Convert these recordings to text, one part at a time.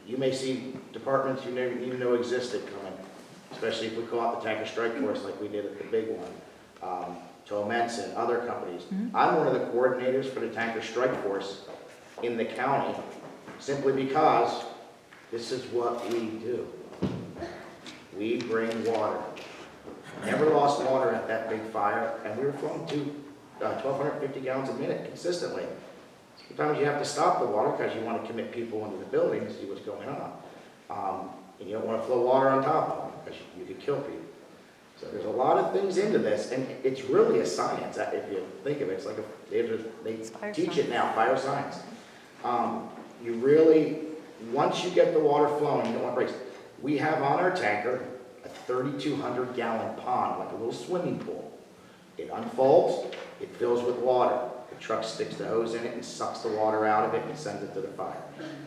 you may see departments you never even know existed coming, especially if we call out the tanker strike force like we did at the big one. Tomen's and other companies. I'm one of the coordinators for the tanker strike force in the county, simply because this is what we do. We bring water. Never lost water at that big fire, and we were flowing to 1,250 gallons a minute consistently. Sometimes you have to stop the water because you want to commit people into the building to see what's going on. And you don't want to flow water on top of them because you could kill people. So there's a lot of things into this, and it's really a science. If you think of it, it's like they teach it now, fire science. You really, once you get the water flowing, you don't want breaks. We have on our tanker a 3,200 gallon pond, like a little swimming pool. It unfolds, it fills with water. The truck sticks the hose in it and sucks the water out of it and sends it to the fire.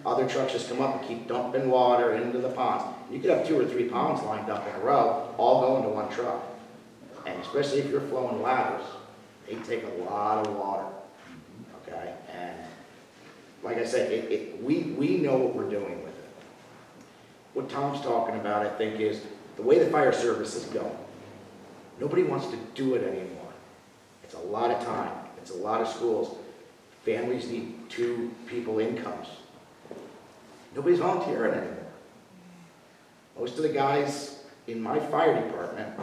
Other trucks just come up and keep dumping water into the ponds. You could have 2 or 3 ponds lined up in a row, all going to one truck. And especially if you're flowing ladders, they take a lot of water, okay? And like I said, we know what we're doing with it. What Tom's talking about, I think, is the way the fire service is going. Nobody wants to do it anymore. It's a lot of time. It's a lot of schools. Families need 2 people incomes. Nobody's volunteering anymore. Most of the guys in my fire department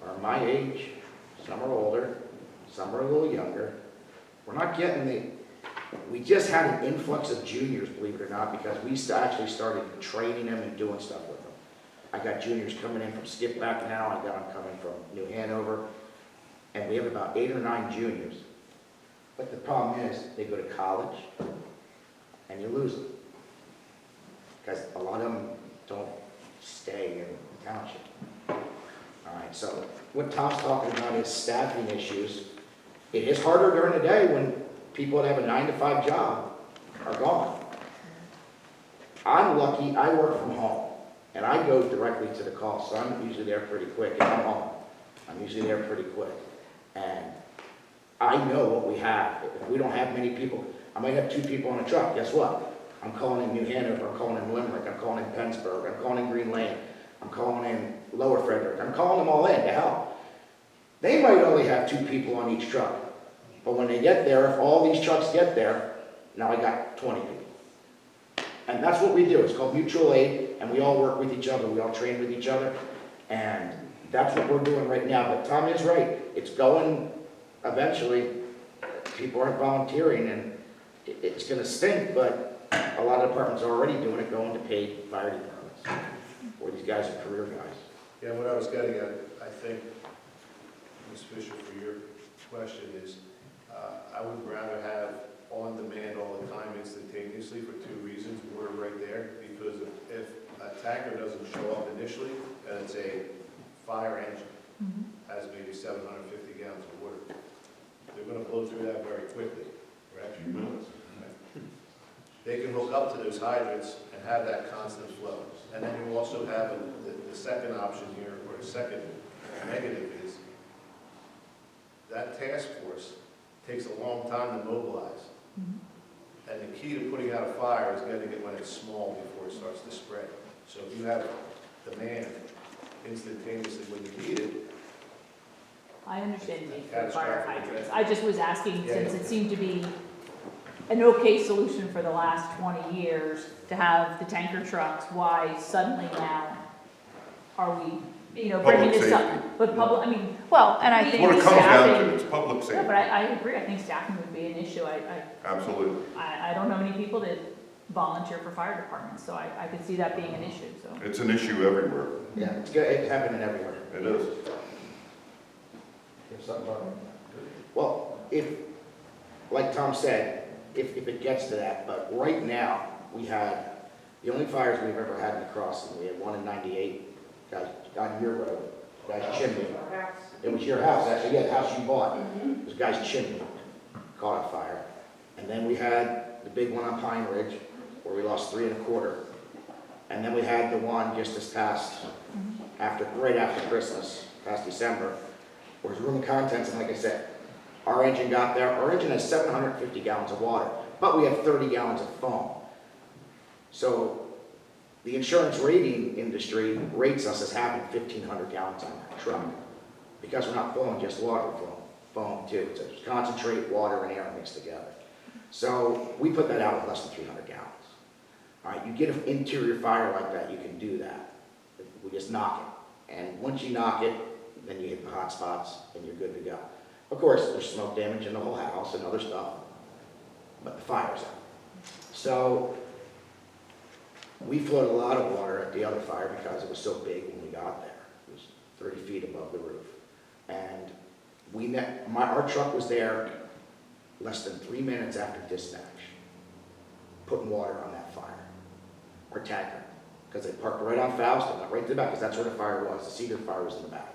are my age. Some are older. Some are a little younger. We're not getting we just had an influx of juniors, believe it or not, because we actually started training them and doing stuff with them. I got juniors coming in from Skipback now. I got them coming from New Hanover. And we have about 8 or 9 juniors. But the problem is, they go to college, and you lose them. Because a lot of them don't stay in the township. All right, so what Tom's talking about is staffing issues. It is harder during the day when people that have a 9-to-5 job are gone. I'm lucky, I work from home, and I go directly to the call, so I'm usually there pretty quick, and I'm home. I'm usually there pretty quick. And I know what we have. If we don't have many people, I might have 2 people on a truck. Guess what? I'm calling in New Hanover, I'm calling in Limerick, I'm calling in Pennsburg, I'm calling in Green Lane, I'm calling in Lower Frederick. I'm calling them all in to help. They might only have 2 people on each truck. But when they get there, if all these trucks get there, now I got 20 people. And that's what we do. It's called mutual aid, and we all work with each other. We all train with each other. And that's what we're doing right now. But Tom is right. It's going, eventually, people aren't volunteering, and it's going to stink, but a lot of departments are already doing it, going to paid fire departments, where these guys are career guys. Yeah, what I was getting at, I think, Ms. Fisher, for your question is, I would rather have on demand all the time instantaneously for 2 reasons. We're right there, because if a tanker doesn't show up initially, and it's a fire engine, has maybe 750 gallons of water, they're going to blow through that very quickly. Correct? They can hook up to those hydrants and have that constant flow. And then you also have the second option here, or the second negative is that task force takes a long time to mobilize. And the key to putting out a fire is getting it when it's small before it starts to spread. So if you have demand instantaneously when you need it. I understand the need for Catastrophic fire event. hydrants. I just was asking, Yeah, since yeah. it seemed to be an okay solution for the last 20 years to have the tanker trucks, why suddenly now are we, bringing this up? Public But public, well, and I think What it comes down to, staffing. it's public Yeah, safety. but I agree. I think staffing would be an issue. Absolutely. I don't know many people that volunteer for fire departments, so I could see that being an issue, so. It's an issue everywhere. Yeah, it's happening everywhere. It is. If something wrong. Well, like Tom said, if it gets to that, but right now, we had, the only fires we've ever had in the crossing, we had one in 98, guys, on your road, guy's chimney. It was your house, actually, yeah, the house you bought. It was guy's chimney caught on fire. And then we had the big one on Pine Ridge, where we lost 3 1/4. And then we had the one just this past, right after Christmas, past December, where it was room of contents, and like I said, our engine got there. Our engine has 750 gallons of water, but we have 30 gallons of foam. So The insurance rating industry rates us as having 1,500 gallons on that truck, because we're not flowing just water, we're flowing foam too. So it's concentrate, water, and air mixed together. So we put that out with less than 300 gallons. All right, you get an interior fire like that, you can do that. We just knock it. And once you knock it, then you hit the hot spots and you're good to go. Of course, there's smoke damage in the whole house and other stuff, but the fire's out. So we floated a lot of water at the other fire because it was so big when we got there. It was 30 feet above the roof. And our truck was there less than 3 minutes after dispatch, putting water on that fire, our tanker, because they parked right on Faust and went right to the back, because that's where the fire was. The cedar fire was in the back.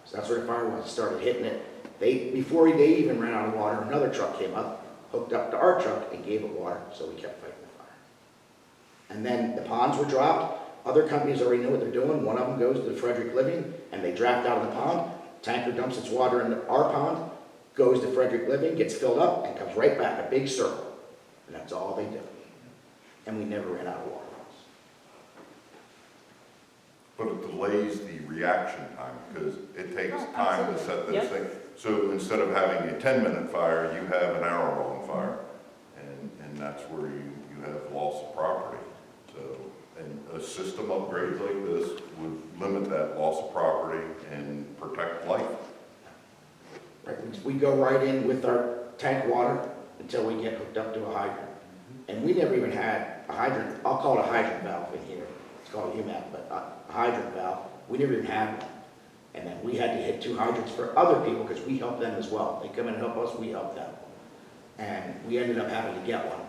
So that's where the fire was. It started hitting it. Before they even ran out of water, another truck came up, hooked up to our truck, and gave it water, so we kept fighting the fire. And then the ponds were dropped. Other companies already know what they're doing. One of them goes to the Frederick Living, and they draft out of the pond. Tanker dumps its water in our pond, goes to Frederick Living, gets filled up, and comes right back, a big circle. And that's all they do. And we never ran out of water. But it delays the reaction time, because it takes Oh, time to absolutely. set those Yep. things. So instead of having a 10-minute fire, you have an hour-long fire. And that's where you have loss of property. So, and a system upgrade like this would limit that loss of property and protect life. Right, we go right in with our tank water until we get hooked up to a hydrant. And we never even had a hydrant, I'll call it a hydrant valve in here. It's called a UMAP, but a hydrant valve, we never even had one. And then we had to hit 2 hydrants for other people because we help them as well. They come in and help us, we help them. And we ended up having to get one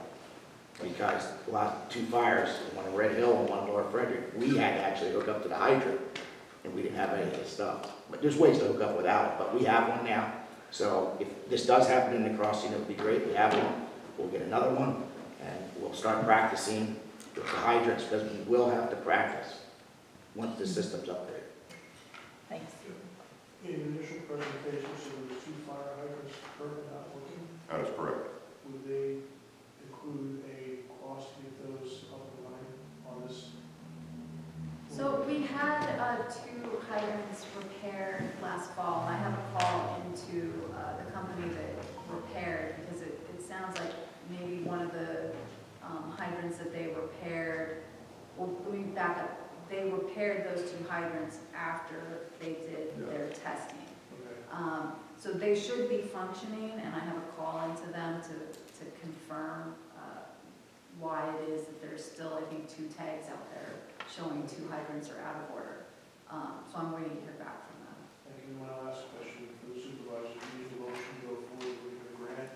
because the last 2 fires, one in Red Hill and one in North Frederick, we had to actually hook up to the hydrant and we didn't have any of this stuff. But there's ways to hook up without it, but we have one now. So if this does happen in the crossing, it would be great. We have one, we'll get another one, and we'll start practicing with the hydrants because we will have to practice once the system's upgraded. Thanks. In your initial presentation, so there was 2 fire hydrants currently not working. That is correct. Would they include a cost to get those up and running on this? So we had 2 hydrants repaired last fall. I have a call into the company that repaired, because it sounds like maybe one of the hydrants that they repaired, well, let me back up. They repaired those 2 hydrants after they did their testing. Okay. So they should be functioning, and I have a call into them to confirm why it is that there's still, I think, 2 tags out there showing 2 hydrants are out of order. So I'm waiting to hear back from them. Thank you. My last question for the supervisor, do you need a motion to go forward with the grant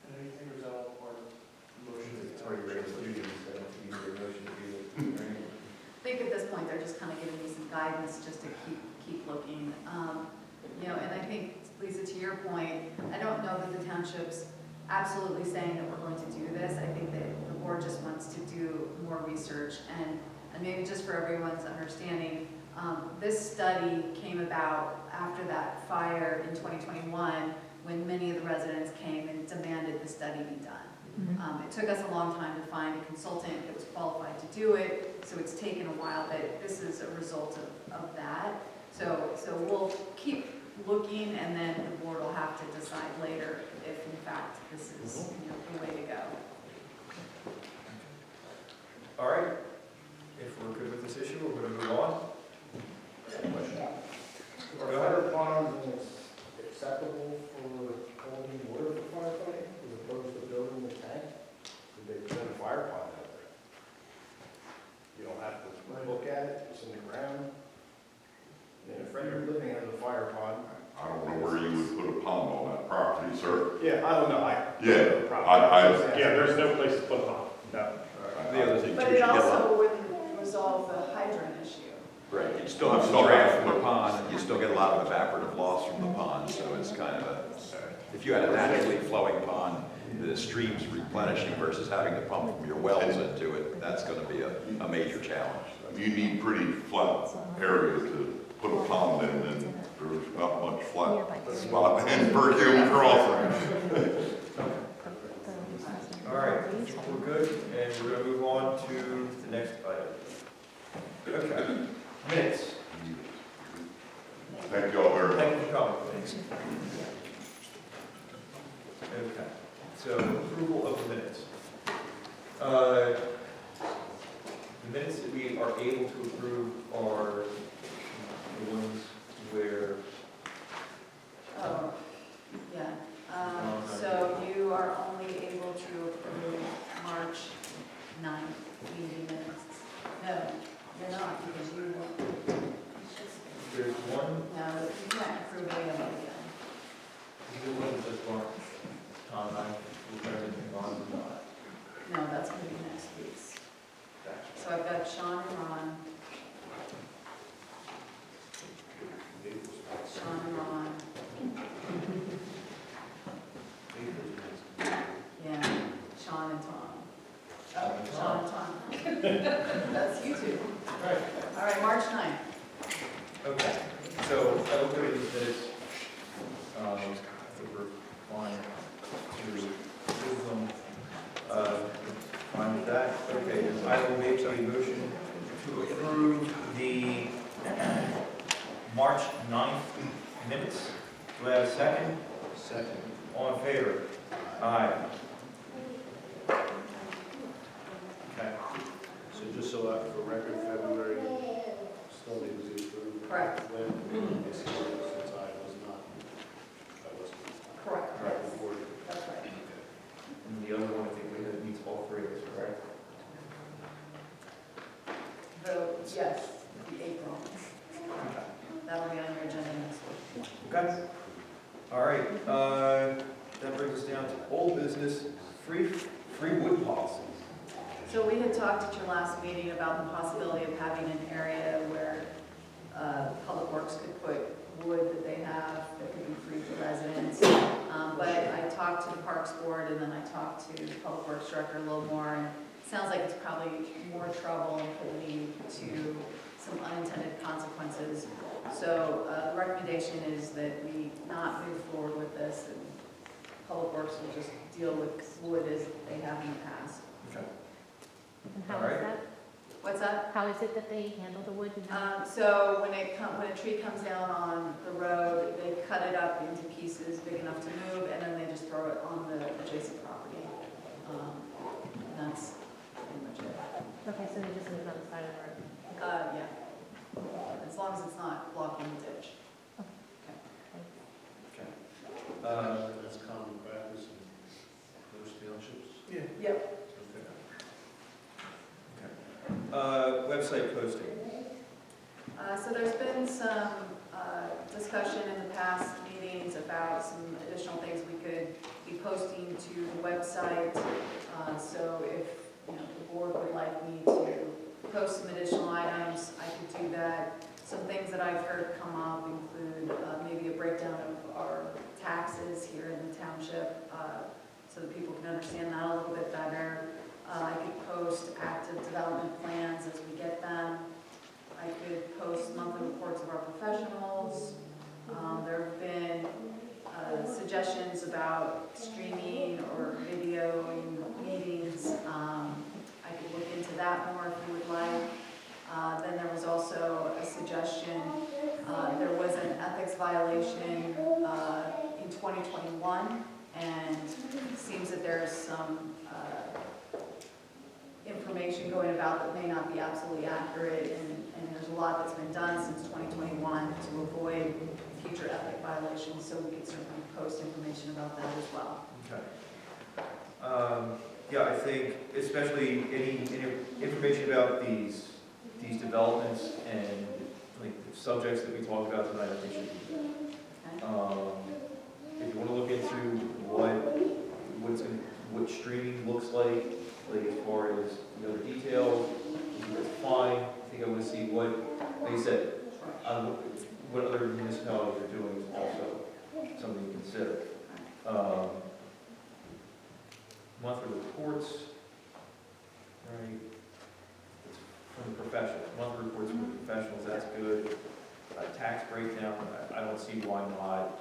and anything, or is that all part of the motion? It's already ready to do, so I don't think you need a motion to do it. I think at this point, they're just kind of giving me some guidance just to keep looking. You know, and I think, Lisa, to your point, I don't know that the township's absolutely saying that we're going to do this. I think that the board just wants to do more research, and maybe just for everyone's understanding, this study came about after that fire in 2021, when many of the residents came and demanded the study be done. It took us a long time to find a consultant that was qualified to do it, so it's taken a while, but this is a result of that. So we'll keep looking, and then the board will have to decide later if in fact this is, you know, the way to go. All right, if we're good with this issue, we're going to move on. Are fire ponds acceptable for holding water for firefighting as opposed to building the tank? Did they put a fire pond out there? You don't have to look at it, it's in the ground. And if Frederick Living has a fire pond. I don't know where you would put a pond on that property, sir. Yeah, I don't know, Yeah, there's no place to put them on. No. The other thing, But too, it you get a lot. also wouldn't resolve the hydrant issue. Right, you still have some draft from the pond, and you still get a lot of evaporative loss from the pond, so it's kind of a, if you had a naturally flowing pond, the stream's replenishing versus having to pump from your wells into it, that's gonna be a major challenge. You need pretty flat area to put a pond in, and there's not much flat spot in per human crossing. All right, we're good, and we're gonna move on to the next item. Okay, minutes. Thank you all very much. Thank you for coming. Okay, so approval of the minutes. The minutes that we are able to approve are the ones where, Oh, yeah. So you are only able to approve March 9th meeting minutes. No, you're not, because you won't. there's one, No, you can't approve any of them again. the one that just marked Tom and I will turn everything on or not. No, that's gonna be next week's. So I've got Sean and Ron. Sean and Ron, yeah, Sean and Tom. Oh, Sean and Tom. That's you two. Right. All right, March 9th. Okay, so I looked at these minutes, I think we're fine to approve them. Fine with that? Okay, then I will make a motion to approve the March 9th minutes. Do I have a second? Second. All in favor? Aye. Okay, So just so for record, February still needs to be approved. Correct. When, since I wasn't. Correct. Correct. Before. That's right. and the other one, I think we have meets all three of us, correct? Vote yes, the April. That'll be on your agenda next week. Okay. All right, that brings us down to old business, free wood policy. So we had talked at your last meeting about the possibility of having an area where Public Works could put wood that they have that could be free for residents. But I talked to the Parks Board and then I talked to the Public Works Director a little more, and it sounds like it's probably more trouble and could lead to some unintended consequences. So the recommendation is that we not move forward with this, and Public Works will just deal with wood as they have in the past. Okay. And how All right. is that? What's that? How is it that they handle the wood? So when a tree comes down on the road, they cut it up into pieces big enough to move, and then they just throw it on the adjacent property. And that's pretty much it. Okay, so they just leave it on the side of the road. Yeah. As long as it's not blocking the ditch. Okay. That's common practice in most townships. Yeah. Yep. Website posting. So there's been some discussion in the past meetings about some additional things we could be posting to the website. So if the board would like me to post some additional items, I could do that. Some things that I've heard come up include maybe a breakdown of our taxes here in the township, so that people can understand that a little bit better. I could post active development plans as we get them. I could post monthly reports of our professionals. There have been suggestions about streaming or videoing meetings. I could look into that more if you would like. Then there was also a suggestion, there was an ethics violation in 2021, and it seems that there's some information going about that may not be absolutely accurate, and there's a lot that's been done since 2021 to avoid future ethic violations, so we could certainly post information about that as well. Okay. Yeah, I think especially any information about these developments and like the subjects that we talked about tonight, I think should be there. Okay? If you want to look into what streaming looks like as far as the details, that's fine. I think I want to see what, like you said, what other municipalities are doing is also something to consider. Monthly reports, right? From the professionals, monthly reports from the professionals, that's good. Tax breakdown, I don't see why not.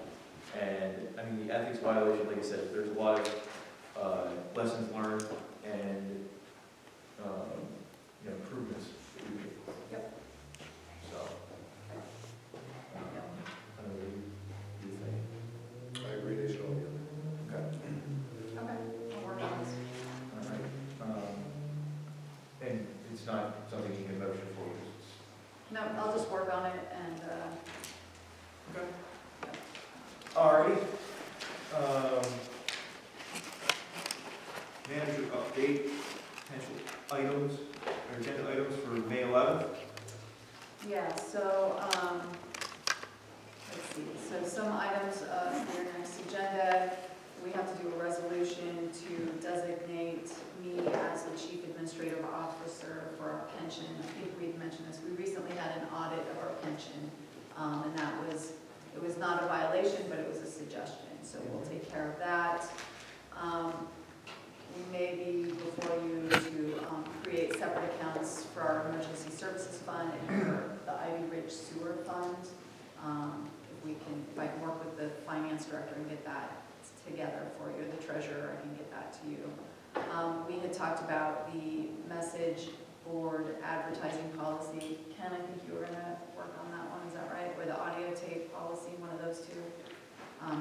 And, I mean, the ethics violation, like I said, there's a lot of lessons learned and improvements. Yep. it's not something you can motion for. No, I'll just work on it and, Okay. All right. Manager update, potential items, or agenda items for May 11th. yeah, so, let's see, so some items for your next agenda, we have to do a resolution to designate me as the chief administrative officer for our pension. I think we'd mentioned this, we recently had an audit of our pension, and it was not a violation, but it was a suggestion, so we'll take care of that. We may be before you to create separate accounts for our emergency services fund and for the Ivy Ridge Sewer Fund. If I can work with the finance director and get that together for you, the treasurer, I can get that to you. We had talked about the message board advertising policy. Ken, I think you were gonna work on that one, is that right? Or the audio tape policy, one of those two.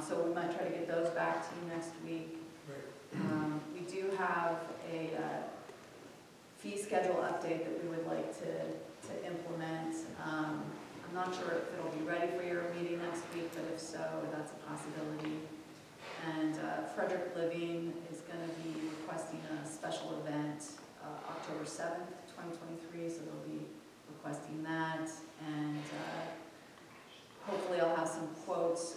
So we might try to get those back to you next week. We do have a fee schedule update that we would like to implement. I'm not sure if it'll be ready for your meeting next week, but if so, that's a possibility. And Frederick Living is going to be requesting a special event October 7th, 2023, so they'll be requesting that. And hopefully I'll have some quotes.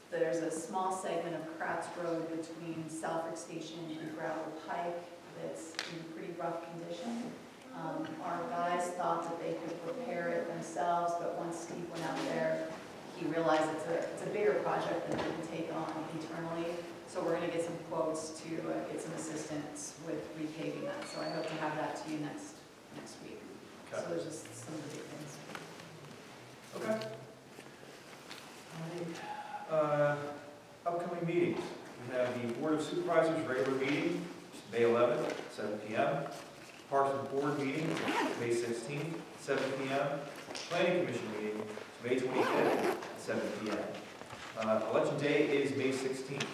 There's a small segment of Kratz Road between Salford Station and Gravel Pike that's in pretty rough condition. Our guys thought that they could repair it themselves, but once Steve went out there, he realized it's a bigger project than they can take on internally. So we're gonna get some quotes to get some assistance with repaving that. So I hope to have that to you next week. Okay. So there's just some of the big things. Okay. Upcoming meetings. We have the Board of Supervisors regular meeting, May 11th, 7 p.m. Parks and Board meeting, May 16th, 7 p.m. Planning Commission meeting, May 25th, 7 p.m. Election Day is May 16th.